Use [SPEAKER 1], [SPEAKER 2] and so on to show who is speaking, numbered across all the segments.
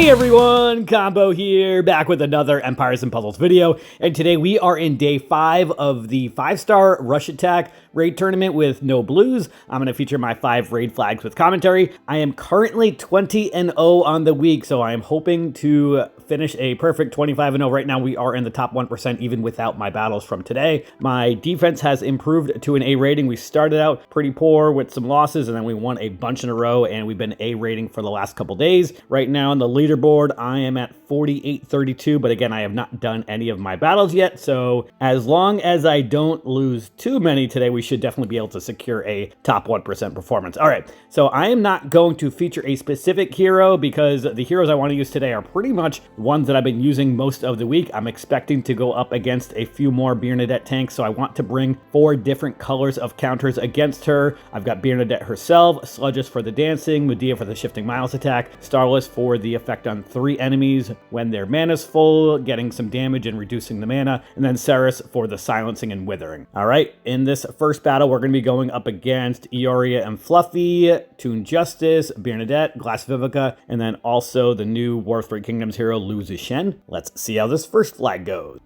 [SPEAKER 1] Hey everyone, Combo here, back with another Empires and Puzzles video, and today we are in day 5 of the 5-star Rush Attack raid tournament with no blues. I'm going to feature my 5 raid flags with commentary. I am currently 20-0 on the week, so I am hoping to finish a perfect 25-0. Right now we are in the top 1% even without my battles from today. My defense has improved to an A rating. We started out pretty poor with some losses, and then we won a bunch in a row, and we've been A rating for the last couple days. Right now on the leaderboard, I am at 48-32, but again, I have not done any of my battles yet, so as long as I don't lose too many today, we should definitely be able to secure a top 1% performance. All right, so I am not going to feature a specific hero because the heroes I want to use today are pretty much ones that I've been using most of the week. I'm expecting to go up against a few more Bernadette tanks, so I want to bring 4 different colors of counters against her. I've got Bernadette herself, Sludges for the dancing, Medea for the shifting miles attack, Starless for the effect on 3 enemies when their mana's full, getting some damage and reducing the mana, and then Ceres for the silencing and withering. All right, in this first battle, we're going to be going up against Ioria and Fluffy, Toon Justice, Bernadette, Glass Vivica, and then also the new War of Three Kingdoms hero, Lu Zishen. Let's see how this first flag goes.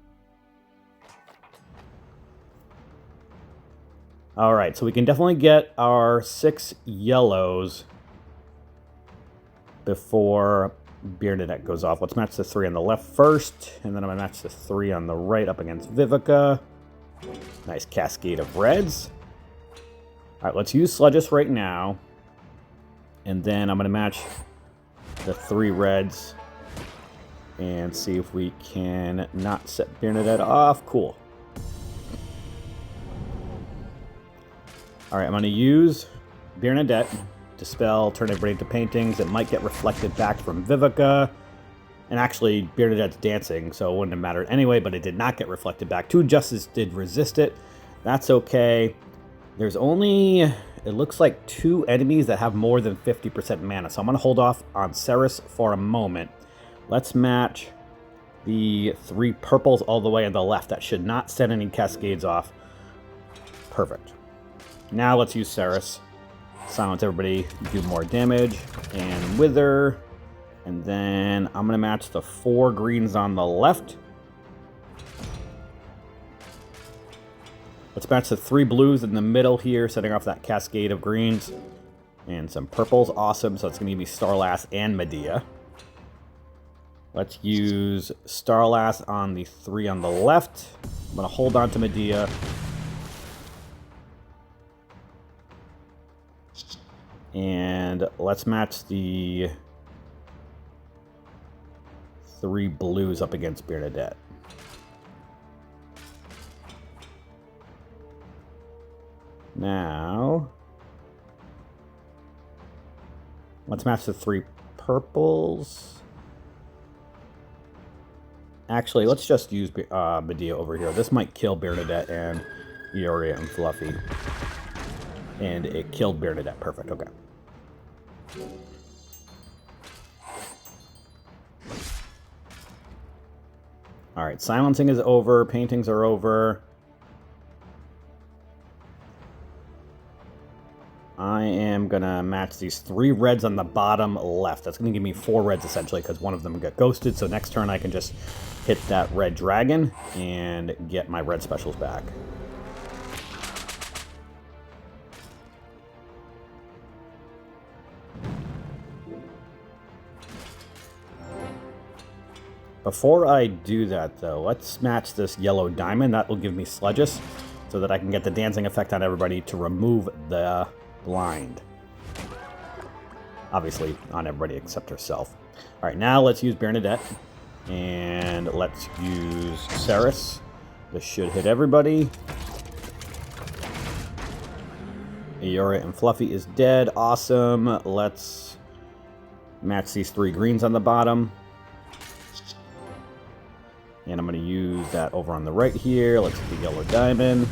[SPEAKER 1] All right, so we can definitely get our 6 yellows before Bernadette goes off. Let's match the 3 on the left first, and then I'm going to match the 3 on the right up against Vivica. Nice cascade of reds. All right, let's use Sludges right now, and then I'm going to match the 3 reds and see if we can not set Bernadette off. Cool. All right, I'm going to use Bernadette, Dispel, turn everybody into paintings. It might get reflected back from Vivica. And actually, Bernadette's dancing, so it wouldn't have mattered anyway, but it did not get reflected back. Toon Justice did resist it. That's okay. There's only, it looks like 2 enemies that have more than 50% mana, so I'm going to hold off on Ceres for a moment. Let's match the 3 purples all the way on the left. That should not set any cascades off. Perfect. Now let's use Ceres. Silence everybody, do more damage, and wither. And then I'm going to match the 4 greens on the left. Let's match the 3 blues in the middle here, setting off that cascade of greens. And some purples, awesome, so it's going to give me Starlass and Medea. Let's use Starlass on the 3 on the left. I'm going to hold on to Medea. And let's match the 3 blues up against Bernadette. Now, let's match the 3 purples. Actually, let's just use Medea over here. This might kill Bernadette and Ioria and Fluffy. And it killed Bernadette. Perfect, okay. All right, silencing is over, paintings are over. I am gonna match these 3 reds on the bottom left. That's gonna give me 4 reds essentially because one of them got ghosted. So next turn I can just hit that red dragon and get my red specials back. Before I do that, though, let's match this yellow diamond. That will give me Sludges so that I can get the dancing effect on everybody to remove the blind. Obviously, on everybody except herself. All right, now let's use Bernadette. And let's use Ceres. This should hit everybody. Ioria and Fluffy is dead. Awesome. Let's match these 3 greens on the bottom. And I'm going to use that over on the right here. Let's get the yellow diamond.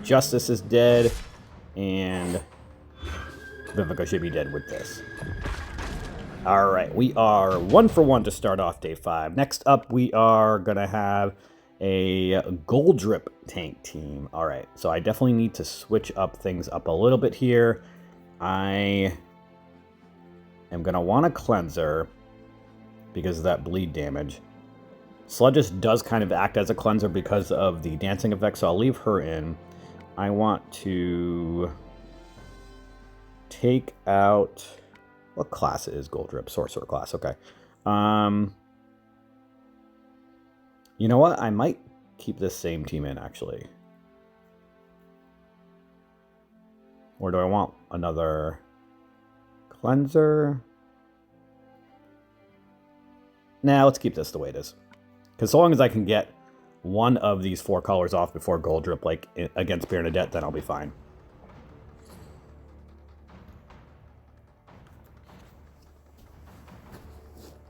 [SPEAKER 1] Justice is dead. And Vivica should be dead with this. All right, we are 1 for 1 to start off day 5. Next up, we are going to have a Goldrip tank team. All right, so I definitely need to switch up things up a little bit here. I am going to want a cleanser because of that bleed damage. Sludges does kind of act as a cleanser because of the dancing effect, so I'll leave her in. I want to take out... What class is Goldrip? Sorcerer class, okay. You know what? I might keep this same team in, actually. Or do I want another cleanser? Nah, let's keep this the way it is. Because so long as I can get one of these 4 colors off before Goldrip, like against Bernadette, then I'll be fine.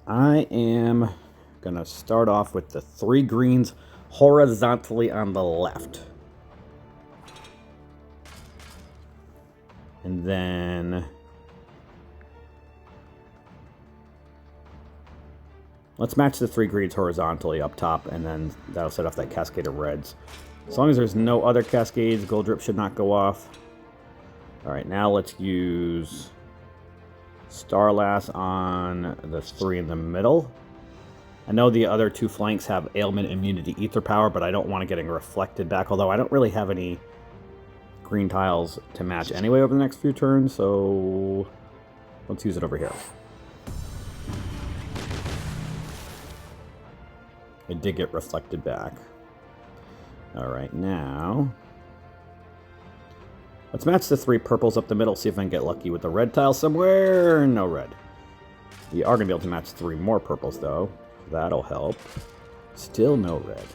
[SPEAKER 1] I am going to start off with the 3 greens horizontally on the left. And then let's match the 3 greens horizontally up top, and then that'll set off that cascade of reds. As long as there's no other cascades, Goldrip should not go off. Alright, now let's use Starlass on the 3 in the middle. I know the other 2 flanks have ailment, immunity, ether power, but I don't want it getting reflected back, although I don't really have any green tiles to match anyway over the next few turns, so let's use it over here. It did get reflected back. Alright, now let's match the 3 purples up the middle, see if I can get lucky with the red tile somewhere. No red. We are going to be able to match 3 more purples, though. That'll help. Still no red.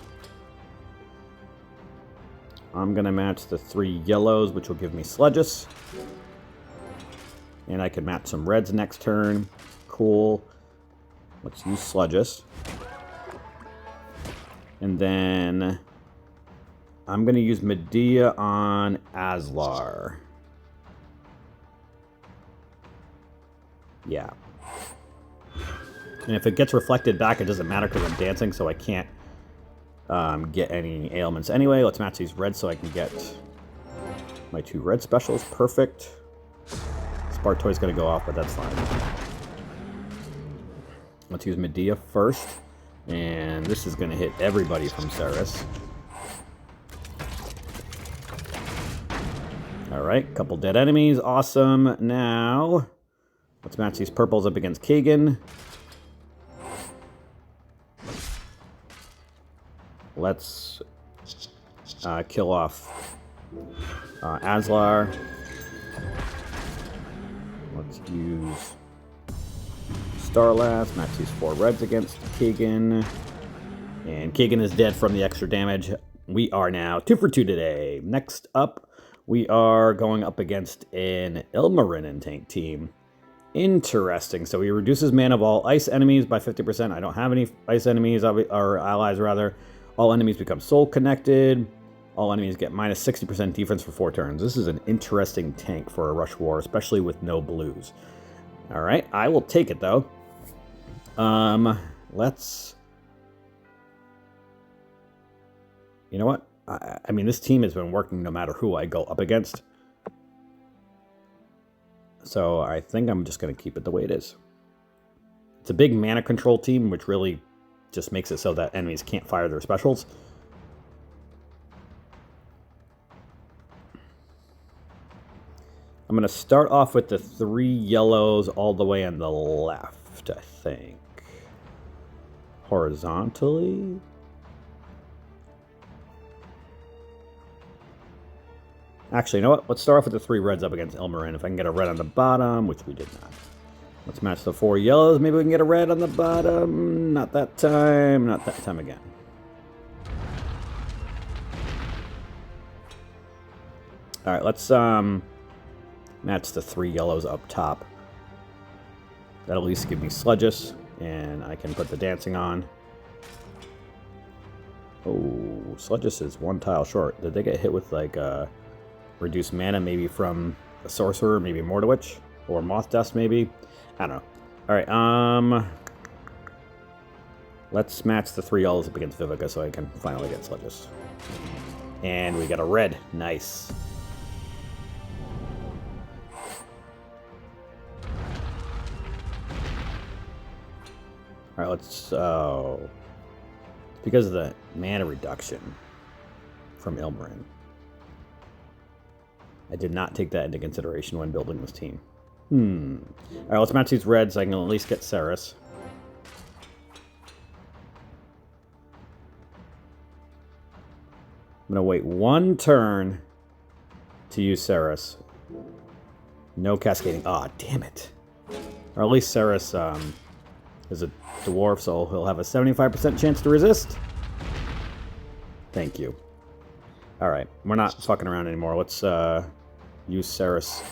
[SPEAKER 1] I'm going to match the 3 yellows, which will give me Sludges. And I can match some reds next turn. Cool. Let's use Sludges. And then I'm going to use Medea on Aslar. Yeah. And if it gets reflected back, it doesn't matter because I'm dancing, so I can't get any ailments. Anyway, let's match these reds so I can get my 2 red specials. Perfect. Spartoy's going to go off, but that's fine. Let's use Medea first. And this is going to hit everybody from Ceres. Alright, couple dead enemies. Awesome. Now, let's match these purples up against Kagan. Let's kill off Aslar. Let's use Starlass. Match these 4 reds against Kagan. And Kagan is dead from the extra damage. We are now 2 for 2 today. Next up, we are going up against an Ilmarinen tank team. Interesting. So he reduces mana of all ice enemies by 50%. I don't have any ice enemies, or allies rather. All enemies become soul connected. All enemies get minus 60% defense for 4 turns. This is an interesting tank for a rush war, especially with no blues. Alright, I will take it though. Let's... You know what? I mean, this team has been working no matter who I go up against. So I think I'm just going to keep it the way it is. It's a big mana control team, which really just makes it so that enemies can't fire their specials. I'm going to start off with the 3 yellows all the way on the left, I think. Horizontally. Actually, you know what? Let's start off with the 3 reds up against Ilmarinen. If I can get a red on the bottom, which we did not. Let's match the 4 yellows. Maybe we can get a red on the bottom. Not that time. Not that time again. Alright, let's match the 3 yellows up top. That'll at least give me Sludges, and I can put the dancing on. Oh, Sludges is 1 tile short. Did they get hit with, like, reduced mana, maybe from a sorcerer, maybe Mordowitch, or Moth Dust, maybe? I don't know. Alright, Let's match the 3 yellows up against Vivica so I can finally get Sludges. And we got a red. Nice. Alright, let's... Oh. Because of the mana reduction from Ilmarin. I did not take that into consideration when building this team. Alright, let's match these reds so I can at least get Saris. I'm going to wait 1 turn to use Saris. No cascading. Aw, damn it. Or at least Saris is a dwarf, so he'll have a 75% chance to resist. Thank you. Alright, we're not fucking around anymore. Let's use Saris.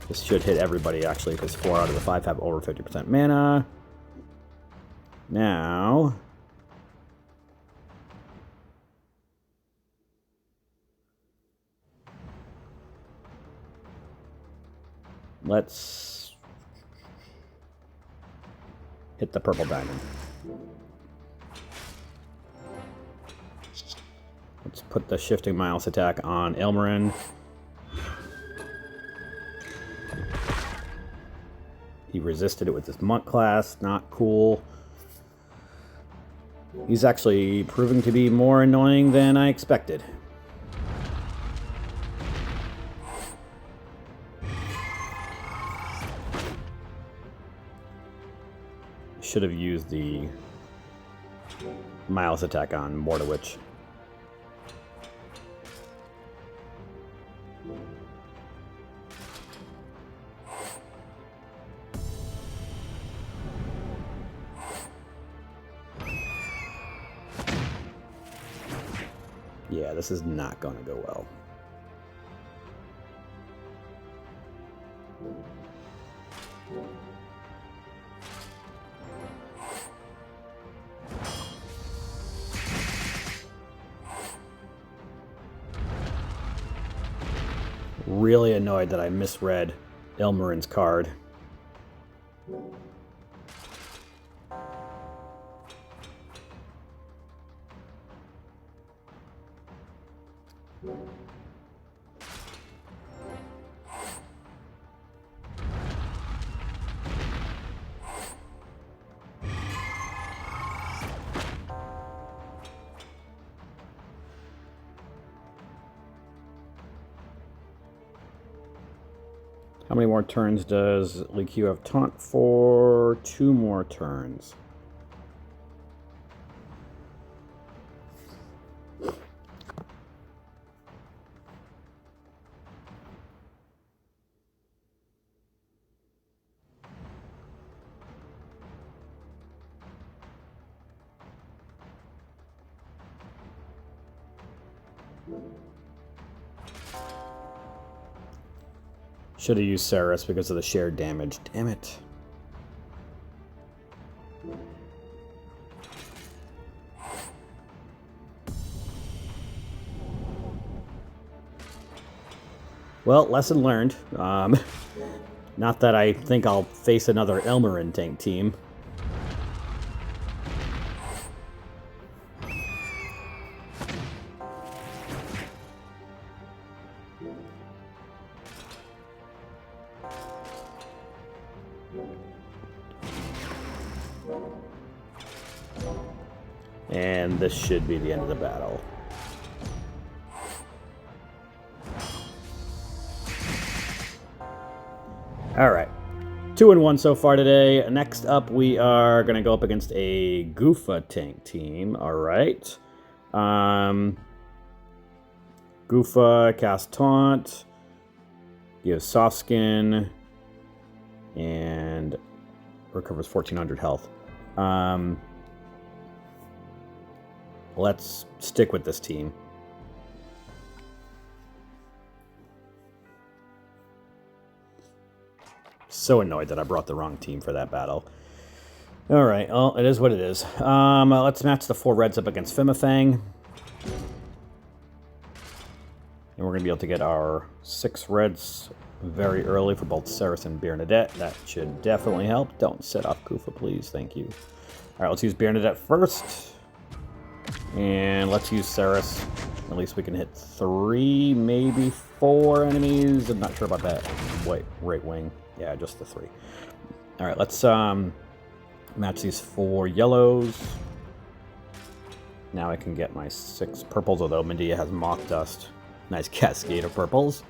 [SPEAKER 1] This should hit everybody, actually, because 4 out of the 5 have over 50% mana. Now... let's hit the purple diamond. Let's put the Shifting Miles attack on Ilmarin. He resisted it with his monk class. Not cool. He's actually proving to be more annoying than I expected. Should have used the Miles attack on Mortawitch. Yeah, this is not going to go well. Really annoyed that I misread Ilmarin's card. How many more turns does Likyu have taunt for? 2 more turns. Should have used Saris because of the shared damage. Damn it. Well, lesson learned. Not that I think I'll face another Ilmarin tank team. And this should be the end of the battle. Alright. 2-1 so far today. Next up, we are going to go up against a Goofa tank team. Alright. Goofa, cast Taunt. Gives Soft Skin. And recovers 1400 health. Let's stick with this team. So annoyed that I brought the wrong team for that battle. Alright, well, it is what it is. Let's match the 4 reds up against Fimifang. And we're going to be able to get our 6 reds very early for both Saris and Bernadette. That should definitely help. Don't set off Goofa, please. Thank you. Alright, let's use Bernadette first. And let's use Saris. At least we can hit 3, maybe 4 enemies. I'm not sure about that right wing. Yeah, just the 3. Alright, let's match these 4 yellows. Now I can get my 6 purples, although Medea has Moth Dust. Nice cascade of purples.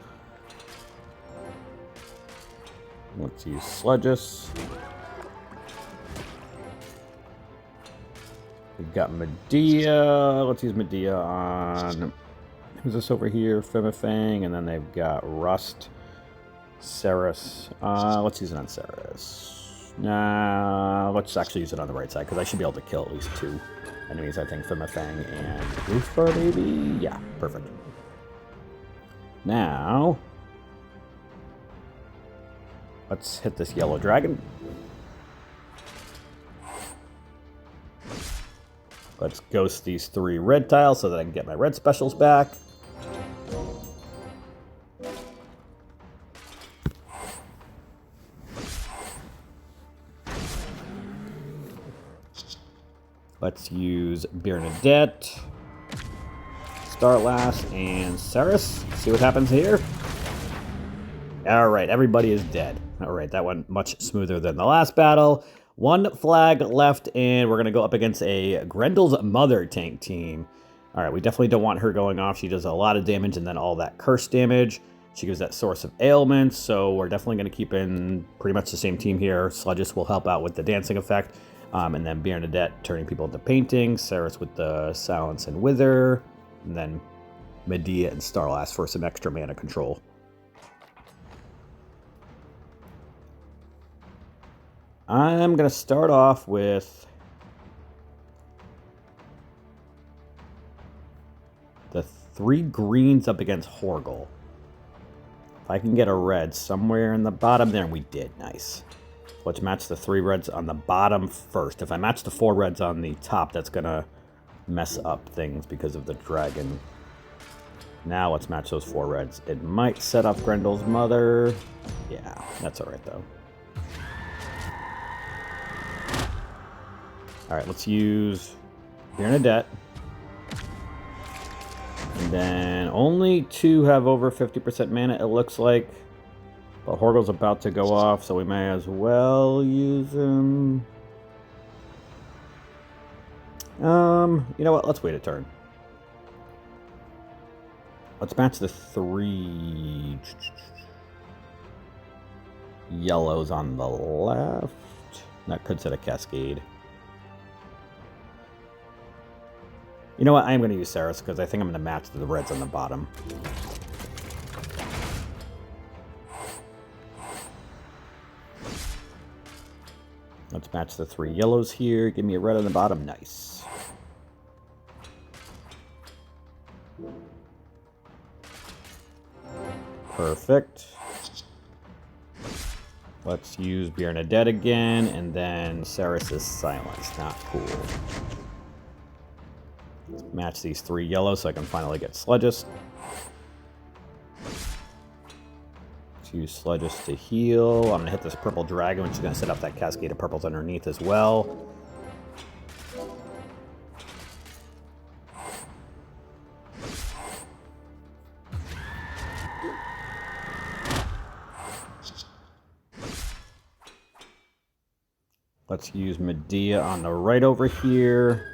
[SPEAKER 1] Let's use Sludges. We've got Medea. Let's use Medea on... Who's this over here? Fimifang. And then they've got Rust. Saris. Let's use it on Saris. Nah, let's actually use it on the right side, because I should be able to kill at least 2 enemies, I think. Fimifang and Roofbar, maybe? Yeah, perfect. Now... let's hit this yellow dragon. Let's ghost these 3 red tiles so that I can get my red specials back. Let's use Bernadette, Starlass, and Saris. See what happens here. Alright, everybody is dead. Alright, that went much smoother than the last battle. 1 flag left, and we're going to go up against a Grendel's Mother tank team. Alright, we definitely don't want her going off. She does a lot of damage and then all that curse damage. She gives that source of ailments, so we're definitely going to keep in pretty much the same team here. Sludges will help out with the dancing effect. And then Bernadette turning people into paintings. Saris with the silence and wither. And then Medea and Starlass for some extra mana control. I'm going to start off with the 3 greens up against Horgel. If I can get a red somewhere in the bottom there, and we did. Nice. Let's match the 3 reds on the bottom first. If I match the 4 reds on the top, that's going to mess up things because of the dragon. Now let's match those 4 reds. It might set up Grendel's Mother. Yeah, that's alright though. Alright, let's use Bernadette. And then only 2 have over 50% mana, it looks like. But Horgel's about to go off, so we may as well use him. You know what? Let's wait a turn. Let's match the 3 yellows on the left. That could set a cascade. You know what? I am going to use Saris because I think I'm going to match the reds on the bottom. Let's match the 3 yellows here. Give me a red on the bottom. Nice. Perfect. Let's use Bernadette again, and then Saris' silence. Not cool. Let's match these 3 yellows so I can finally get Sludges. Use Sludges to heal. I'm going to hit this purple dragon, which is going to set up that cascade of purples underneath as well. Let's use Medea on the right over here.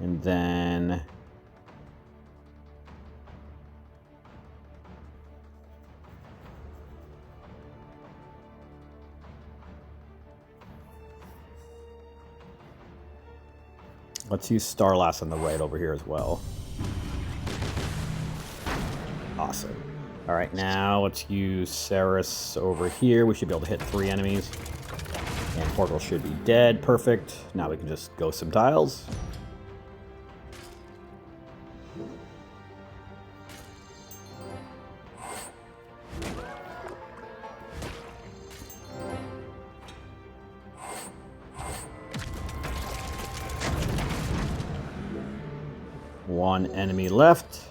[SPEAKER 1] And then... let's use Starlass on the right over here as well. Awesome. Alright, now let's use Saris over here. We should be able to hit 3 enemies. And Horgel should be dead. Perfect. Now we can just go some tiles. One enemy left.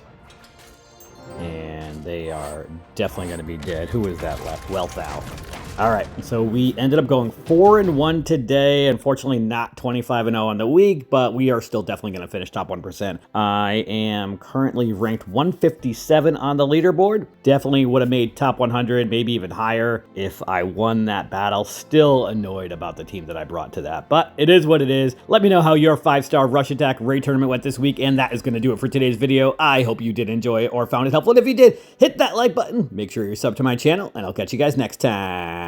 [SPEAKER 1] And they are definitely going to be dead. Who is that left? Welthau. All right, so we ended up going 4-1 today. Unfortunately, not 25-0 on the week, but we are still definitely going to finish top 1%. I am currently ranked 157 on the leaderboard. Definitely would have made top 100, maybe even higher if I won that battle. Still annoyed about the team that I brought to that, but it is what it is. Let me know how your 5-star Rush Attack raid tournament went this week, and that is going to do it for today's video. I hope you did enjoy it or found it helpful. And if you did, hit that like button. Make sure you're subbed to my channel, and I'll catch you guys next time.